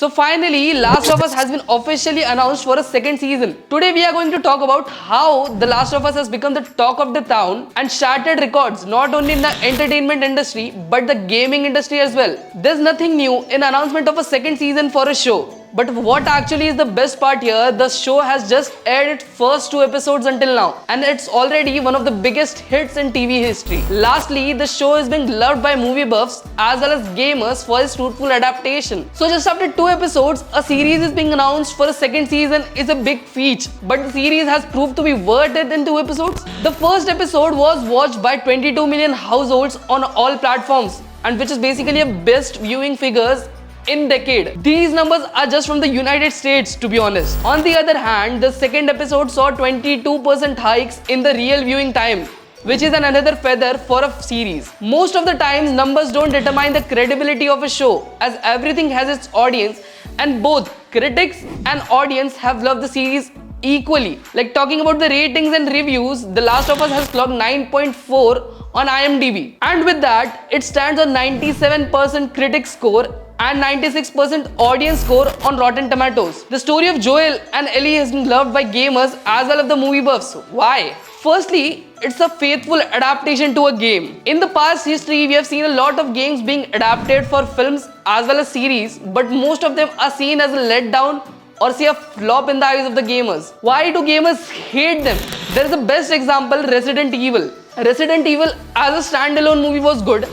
So finally, Last of Us has been officially announced for a second season. Today we are going to talk about how The Last of Us has become the talk of the town and shattered records not only in the entertainment industry but the gaming industry as well. There's nothing new in announcement of a second season for a show. But what actually is the best part here, the show has just aired its first 2 episodes until now and it's already one of the biggest hits in TV history. Lastly, the show is being loved by movie buffs as well as gamers for its truthful adaptation. So just after 2 episodes, a series is being announced for a second season is a big feat. But the series has proved to be worth it in 2 episodes. The first episode was watched by 22 million households on all platforms and which is basically a best viewing figures in decade. These numbers are just from the United States, to be honest. On the other hand, the second episode saw 22% hikes in the real viewing time, which is another feather for a series. Most of the times, numbers don't determine the credibility of a show, as everything has its audience and both critics and audience have loved the series equally. Like talking about the ratings and reviews, The Last of Us has clocked 9.4 on IMDb. And with that, it stands on 97% critic score and 96% audience score on Rotten Tomatoes. The story of Joel and Ellie has been loved by gamers as well as the movie buffs. Why? Firstly, it's a faithful adaptation to a game. In the past history, we have seen a lot of games being adapted for films as well as series, but most of them are seen as a letdown or see a flop in the eyes of the gamers. Why do gamers hate them? There is the best example, Resident Evil. Resident Evil as a standalone movie was good,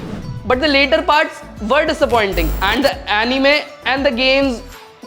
but the later parts were disappointing and the anime and the games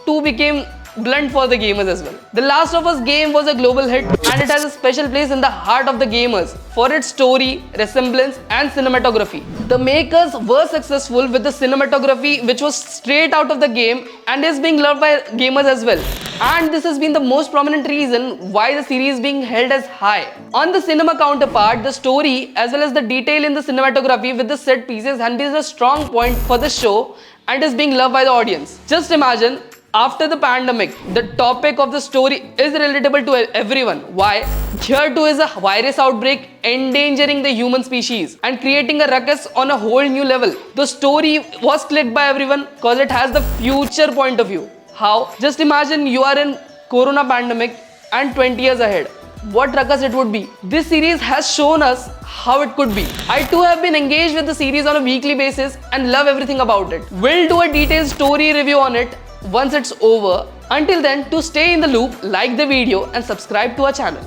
too became blunt for the gamers as well. The Last of Us game was a global hit and it has a special place in the heart of the gamers for its story, resemblance and cinematography. The makers were successful with the cinematography which was straight out of the game and is being loved by gamers as well. And this has been the most prominent reason why the series is being held as high. On the cinema counterpart, the story as well as the detail in the cinematography with the set pieces has been a strong point for the show and is being loved by the audience. Just imagine, after the pandemic, the topic of the story is relatable to everyone. Why? Here too is a virus outbreak endangering the human species and creating a ruckus on a whole new level. The story was clicked by everyone because it has the future point of view. How? Just imagine you are in Corona pandemic and 20 years ahead. What ruckus it would be. This series has shown us how it could be. I too have been engaged with the series on a weekly basis and love everything about it. We'll do a detailed story review on it once it's over. Until then, to stay in the loop, like the video and subscribe to our channel.